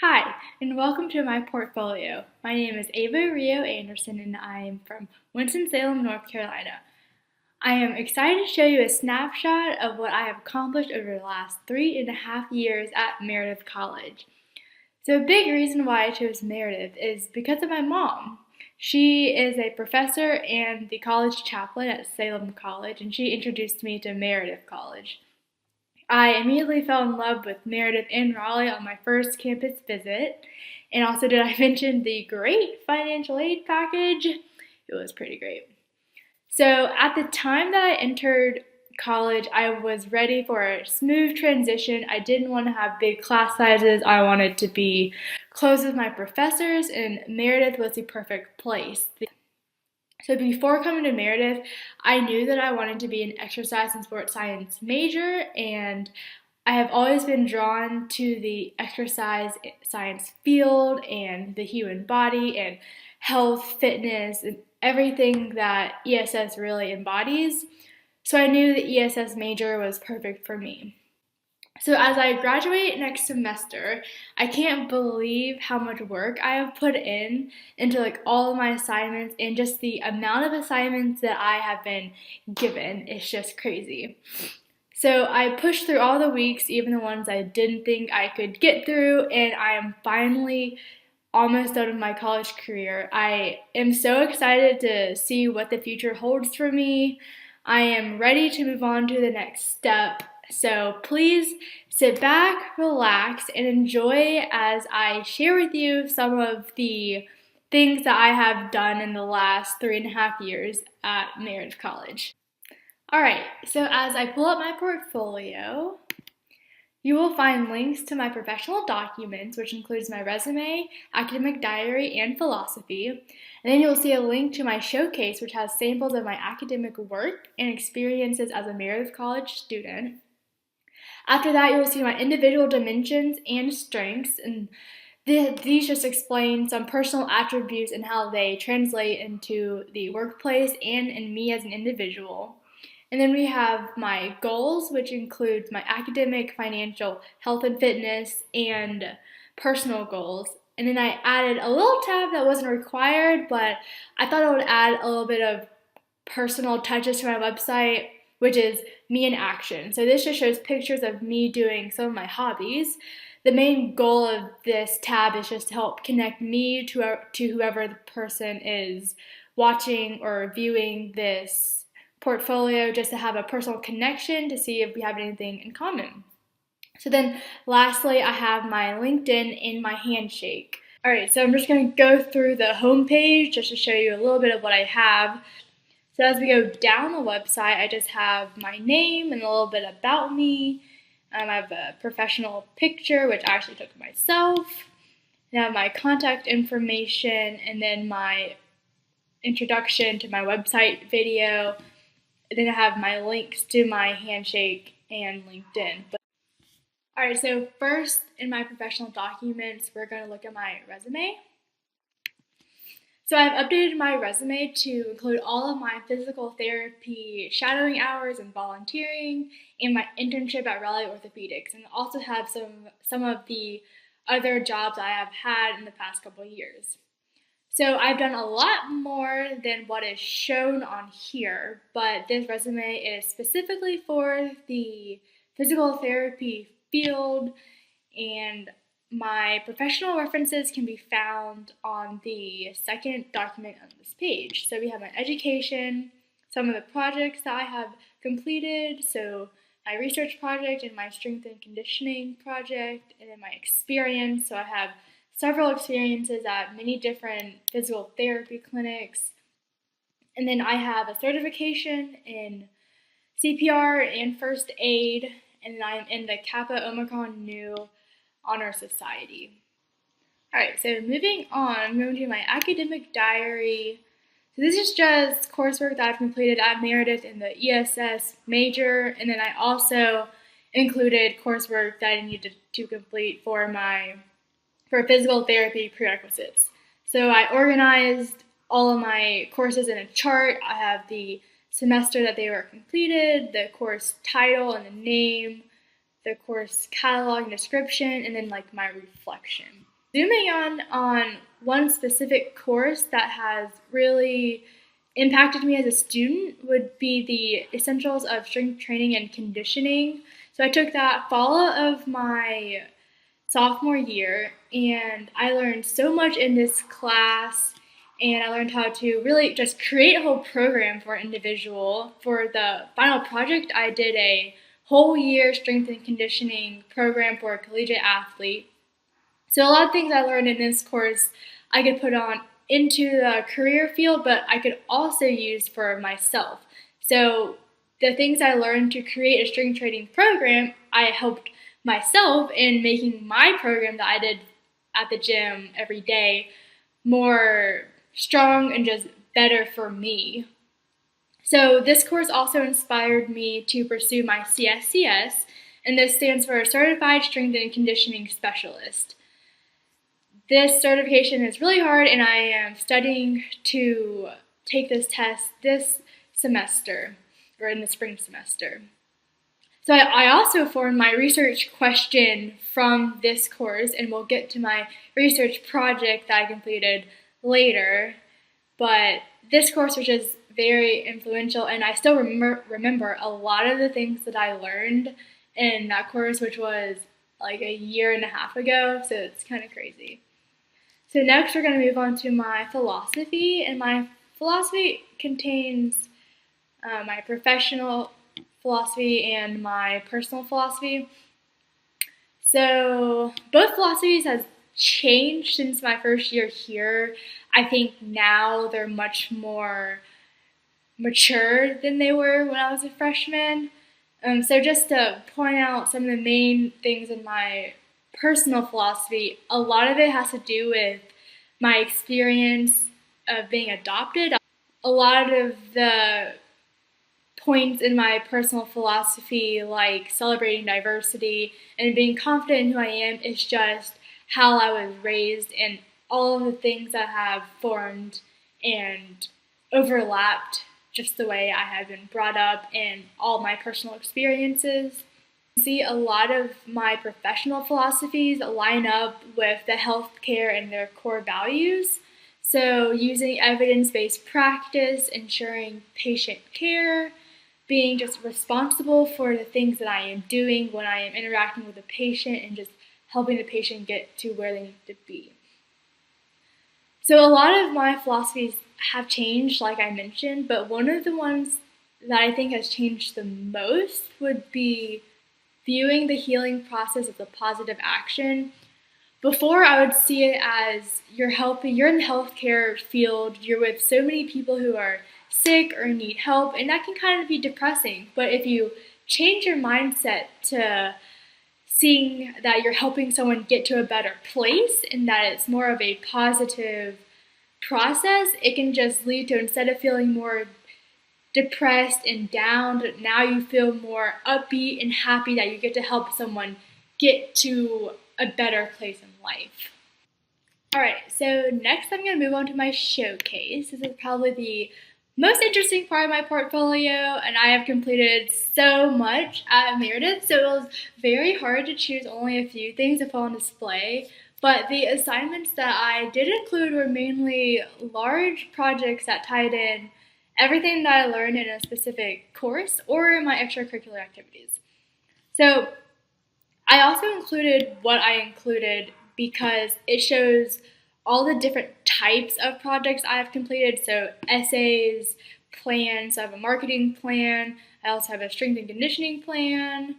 Hi, and welcome to my portfolio. My name is Ava Rio-Anderson, and I am from Winston-Salem, North Carolina. I am excited to show you a snapshot of what I have accomplished over the last 3.5 years at Meredith College. So a big reason why I chose Meredith is because of my mom. She is a professor and the college chaplain at Salem College, and she introduced me to Meredith College. I immediately fell in love with Meredith and Raleigh on my first campus visit. And also, did I mention the great financial aid package? It was pretty great. So, at the time that I entered college, I was ready for a smooth transition. I didn't want to have big class sizes. I wanted to be close with my professors, and Meredith was the perfect place. So before coming to Meredith, I knew that I wanted to be an exercise and sports science major, and I have always been drawn to the exercise science field and the human body and health, fitness, and everything that ESS really embodies. So I knew the ESS major was perfect for me. So as I graduate next semester, I can't believe how much work I have put into all of my assignments, and just the amount of assignments that I have been given is just crazy. So I pushed through all the weeks, even the ones I didn't think I could get through, and I am finally almost done with my college career. I am so excited to see what the future holds for me. I am ready to move on to the next step. So please sit back, relax, and enjoy as I share with you some of the things that I have done in the last 3.5 years at Meredith College. Alright, so as I pull up my portfolio, you will find links to my professional documents, which includes my resume, academic diary, and philosophy. And then you'll see a link to my showcase, which has samples of my academic work and experiences as a Meredith College student. After that, you'll see my individual dimensions and strengths, and these just explain some personal attributes and how they translate into the workplace and in me as an individual. And then we have my goals, which includes my academic, financial, health and fitness, and personal goals. And then I added a little tab that wasn't required, but I thought I would add a little bit of personal touches to my website, which is me in action. So this just shows pictures of me doing some of my hobbies. The main goal of this tab is just to help connect me to whoever the person is watching or viewing this portfolio, just to have a personal connection to see if we have anything in common. So then lastly, I have my LinkedIn and my handshake. All right, so I'm just going to go through the home page just to show you a little bit of what I have. So as we go down the website, I just have my name and a little bit about me. I have a professional picture, which I actually took myself. I have my contact information, and then my introduction to my website video. And then I have my links to my handshake and LinkedIn. Alright, so first in my professional documents, we're going to look at my resume. So I've updated my resume to include all of my physical therapy shadowing hours and volunteering, and my internship at Raleigh Orthopedics, and also have some of the other jobs I have had in the past couple of years. So I've done a lot more than what is shown on here, but this resume is specifically for the physical therapy field, and my professional references can be found on the second document on this page. So we have my education, some of the projects that I have completed, so my research project and my strength and conditioning project, and then my experience. So I have several experiences at many different physical therapy clinics. And then I have a certification in CPR and first aid, and I am in the Kappa Omicron Nu Honor Society. Alright, so moving on, I'm going to my academic diary. So this is just coursework that I've completed at Meredith in the ESS major, and then I also included coursework that I needed to complete for physical therapy prerequisites. So I organized all of my courses in a chart. I have the semester that they were completed, the course title and the name, the course catalog and description, and then like my reflection. Zooming on one specific course that has really impacted me as a student would be the Essentials of Strength Training and Conditioning. So I took that fall of my sophomore year, and I learned so much in this class, and I learned how to really just create a whole program for an individual. For the final project, I did a whole year strength and conditioning program for a collegiate athlete. So a lot of things I learned in this course I could put on into the career field, but I could also use for myself. So the things I learned to create a strength training program, I helped myself in making my program that I did at the gym every day more strong and just better for me. So this course also inspired me to pursue my CSCS, and this stands for Certified Strength and Conditioning Specialist. This certification is really hard, and I am studying to take this test this semester, or in the spring semester. So I also formed my research question from this course, and we'll get to my research project that I completed later. But this course was just very influential, and I still remember a lot of the things that I learned in that course, which was like a year and a half ago, so it's kind of crazy. So next we're going to move on to my philosophy, and my philosophy contains my professional philosophy and my personal philosophy. So both philosophies have changed since my first year here. I think now they're much more mature than they were when I was a freshman. So just to point out some of the main things in my personal philosophy, a lot of it has to do with my experience of being adopted. A lot of the points in my personal philosophy, like celebrating diversity and being confident in who I am, is just how I was raised and all of the things that have formed and overlapped just the way I have been brought up and all my personal experiences. I see a lot of my professional philosophies line up with the healthcare and their core values. So using evidence-based practice, ensuring patient care, being just responsible for the things that I am doing when I am interacting with a patient, and just helping the patient get to where they need to be. So a lot of my philosophies have changed, like I mentioned, but one of the ones that I think has changed the most would be viewing the healing process as a positive action. Before, I would see it as you're in the healthcare field, you're with so many people who are sick or need help, and that can kind of be depressing. But if you change your mindset to seeing that you're helping someone get to a better place and that it's more of a positive process, it can just lead to, instead of feeling more depressed and down, now you feel more upbeat and happy that you get to help someone get to a better place in life. Alright, so next I'm going to move on to my showcase. This is probably the most interesting part of my portfolio, and I have completed so much at Meredith, so it was very hard to choose only a few things to put on display. But the assignments that I did include were mainly large projects that tied in everything that I learned in a specific course or in my extracurricular activities. So I also included what I included because it shows all the different types of projects I have completed. So essays, plans, I have a marketing plan, I also have a strength and conditioning plan,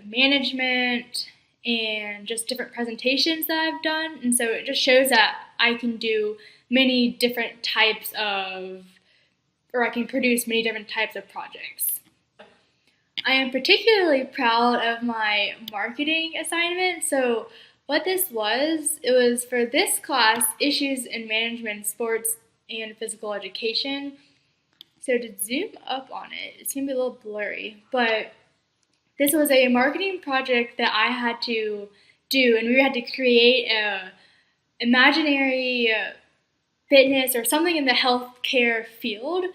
management, and just different presentations that I've done. And so it just shows that I can do many different types of, or I can produce many different types of projects. I am particularly proud of my marketing assignment. So what this was, it was for this class, Issues in Management, Sports, and Physical Education. So to zoom up on it, it's going to be a little blurry, but this was a marketing project that I had to do, and we had to create a imaginary fitness or something in the healthcare field.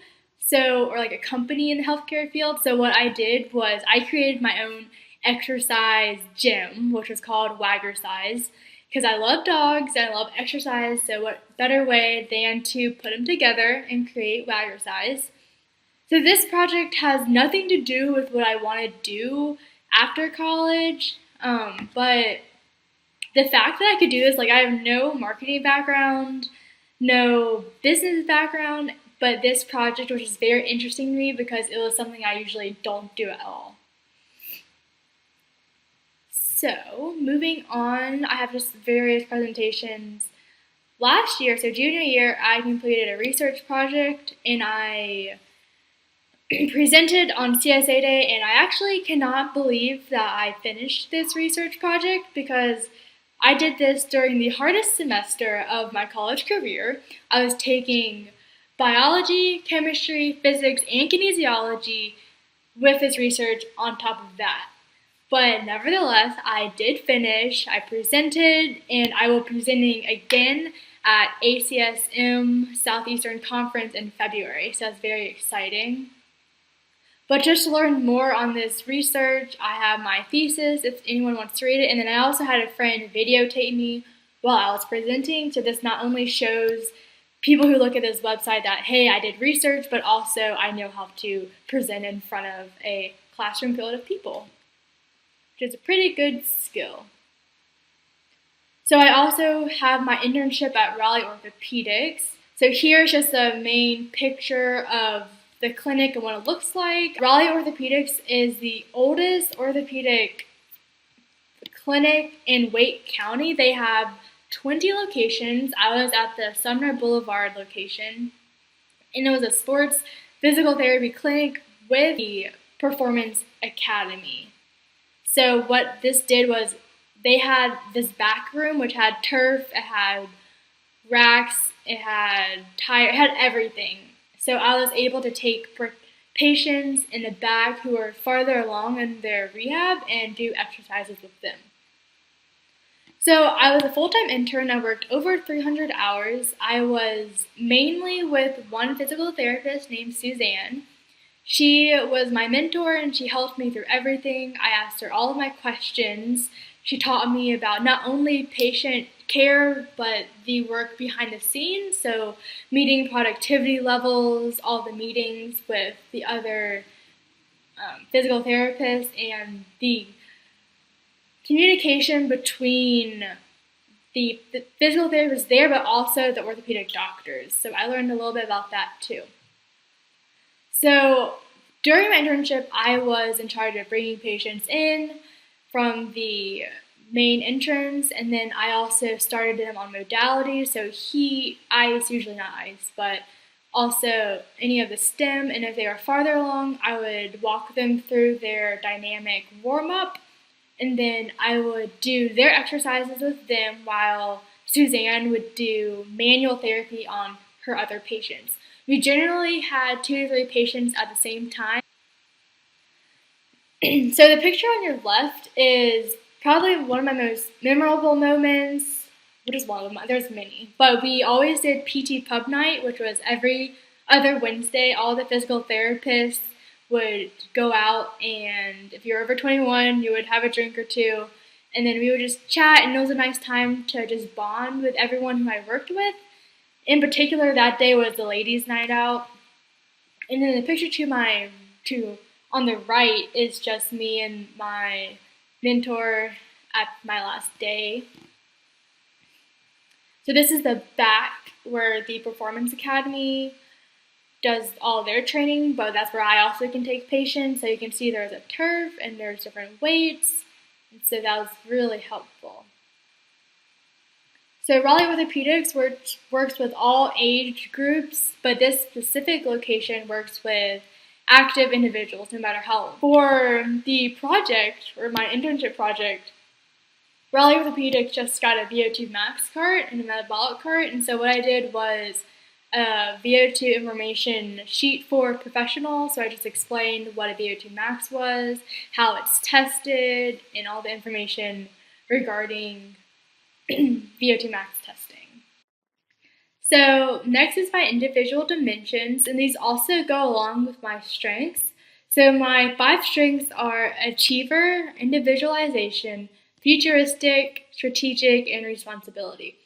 or like a company in the healthcare field. So what I did was I created my own exercise gym, which was called Waggercise, because I love dogs and I love exercise. So what better way than to put them together and create Waggercise? So this project has nothing to do with what I want to do after college, but the fact that I could do this, like I have no marketing background, no business background, but this project was just very interesting to me because it was something I usually don't do at all. So, moving on, I have just various presentations. Last year, so junior year, I completed a research project and I presented on CSA Day, and I actually cannot believe that I finished this research project because I did this during the hardest semester of my college career. I was taking biology, chemistry, physics, and kinesiology with this research on top of that. But nevertheless, I did finish, I presented, and I will be presenting again at ACSM Southeastern Conference in February, so that's very exciting. But just to learn more on this research, I have my thesis if anyone wants to read it, and then I also had a friend videotape me while I was presenting, so this not only shows people who look at this website that, hey, I did research, but also I know how to present in front of a classroom filled of people, which is a pretty good skill. So I also have my internship at Raleigh Orthopedics. So here's just a main picture of the clinic and what it looks like. Raleigh Orthopedics is the oldest orthopedic clinic in Wake County. They have 20 locations. I was at the Sumner Boulevard location, and it was a sports physical therapy clinic with the Performance Academy. So what this did was they had this back room which had turf, it had racks, it had it had everything. So I was able to take patients in the back who were farther along in their rehab and do exercises with them. So I was a full-time intern. I worked over 300 hours. I was mainly with one physical therapist named Suzanne. She was my mentor and she helped me through everything. I asked her all of my questions. She taught me about not only patient care, but the work behind the scenes. So meeting productivity levels, all the meetings with the other physical therapists, and the communication between the physical therapists there, but also the orthopedic doctors. So I learned a little bit about that too. So during my internship, I was in charge of bringing patients in from the main entrance, and then I also started them on modalities. So ice, usually not ice, but also any of the stem, and if they were farther along, I would walk them through their dynamic warm-up, and then I would do their exercises with them while Suzanne would do manual therapy on her other patients. We generally had 2 to 3 patients at the same time. So the picture on your left is probably one of my most memorable moments. What is one of them? There's many. But we always did PT Pub Night, which was every other Wednesday. All the physical therapists would go out, and if you're over 21, you would have a drink or two, and then we would just chat, and it was a nice time to just bond with everyone who I worked with. In particular, that day was the ladies' night out. And then the picture on the right is just me and my mentor at my last day. So this is the back where the Performance Academy does all their training, but that's where I also can take patients. So you can see there's a turf and there's different weights, and so that was really helpful. So Raleigh Orthopedics works with all age groups, but this specific location works with active individuals, no matter how old. For the project, or my internship project, Raleigh Orthopedics just got a VO2 max cart and a metabolic cart, and so what I did was a VO2 information sheet for professionals. So I just explained what a VO2 max was, how it's tested, and all the information regarding VO2 max testing. So next is my individual dimensions, and these also go along with my strengths. So my 5 strengths are achiever, individualization, futuristic, strategic, and responsibility.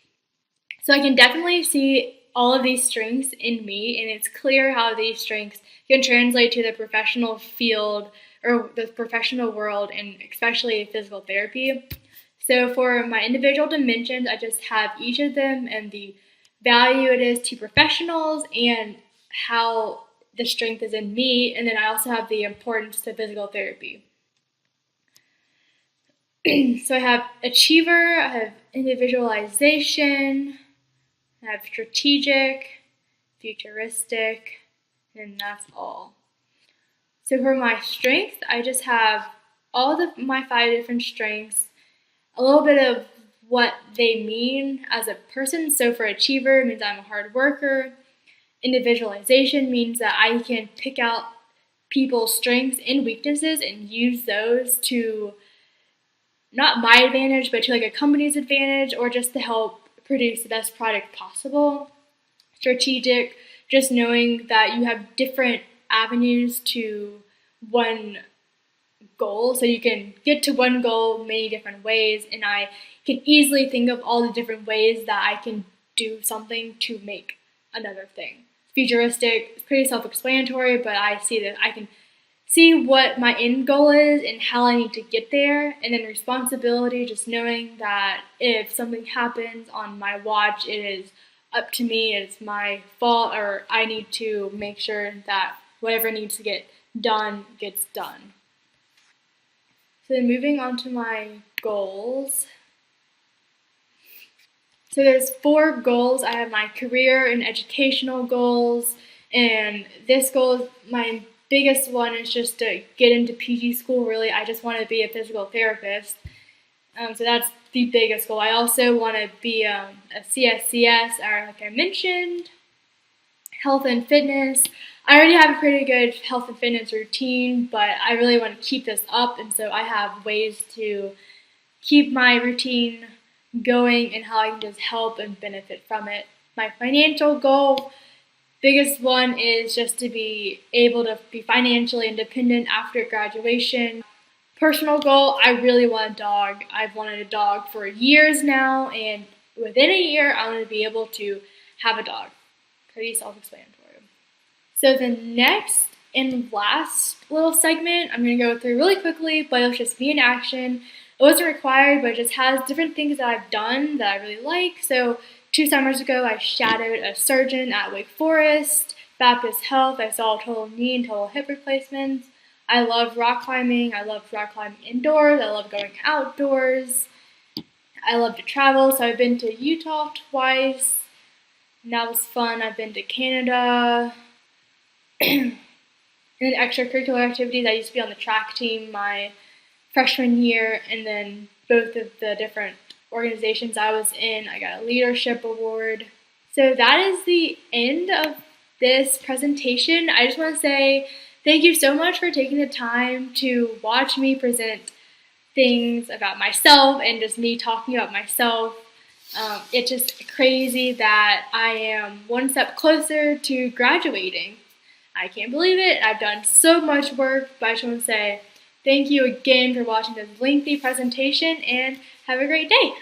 So I can definitely see all of these strengths in me, and it's clear how these strengths can translate to the professional field or the professional world, and especially physical therapy. So for my individual dimensions, I just have each of them and the value it is to professionals and how the strength is in me, and then I also have the importance to physical therapy. So I have achiever, I have individualization, I have strategic, futuristic, and that's all. So for my strength, I just have my 5 different strengths, a little bit of what they mean as a person. So for achiever, it means I'm a hard worker. Individualization means that I can pick out people's strengths and weaknesses and use those to not my advantage, but to like a company's advantage or just to help produce the best product possible. Strategic, just knowing that you have different avenues to one goal, so you can get to one goal many different ways, and I can easily think of all the different ways that I can do something to make another thing. Futuristic, it's pretty self-explanatory, but I see that I can see what my end goal is and how I need to get there. And then responsibility, just knowing that if something happens on my watch, it is up to me, it's my fault, or I need to make sure that whatever needs to get done gets done. So then moving on to my goals. So there's 4 goals. I have my career and educational goals, and this goal, my biggest one, is just to get into PG school. Really, I just want to be a physical therapist. So that's the biggest goal. I also want to be a CSCS, or like I mentioned, health and fitness. I already have a pretty good health and fitness routine, but I really want to keep this up, and so I have ways to keep my routine going and how I can just help and benefit from it. My financial goal, biggest one, is just to be able to be financially independent after graduation. Personal goal, I really want a dog. I've wanted a dog for years now, and within a year, I want to be able to have a dog. Pretty self-explanatory. So the next and last little segment, I'm going to go through really quickly, but it'll just be in action. It wasn't required, but it just has different things that I've done that I really like. So 2 summers ago, I shadowed a surgeon at Wake Forest, Baptist Health. I saw total knee and total hip replacements. I love rock climbing. I love rock climbing indoors. I love going outdoors. I love to travel, so I've been to Utah twice, and that was fun. I've been to Canada. And then extracurricular activities, I used to be on the track team my freshman year, and then both of the different organizations I was in, I got a leadership award. So that is the end of this presentation. I just want to say thank you so much for taking the time to watch me present things about myself and just me talking about myself. It's just crazy that I am one step closer to graduating. I can't believe it. I've done so much work, but I just want to say thank you again for watching this lengthy presentation, and have a great day.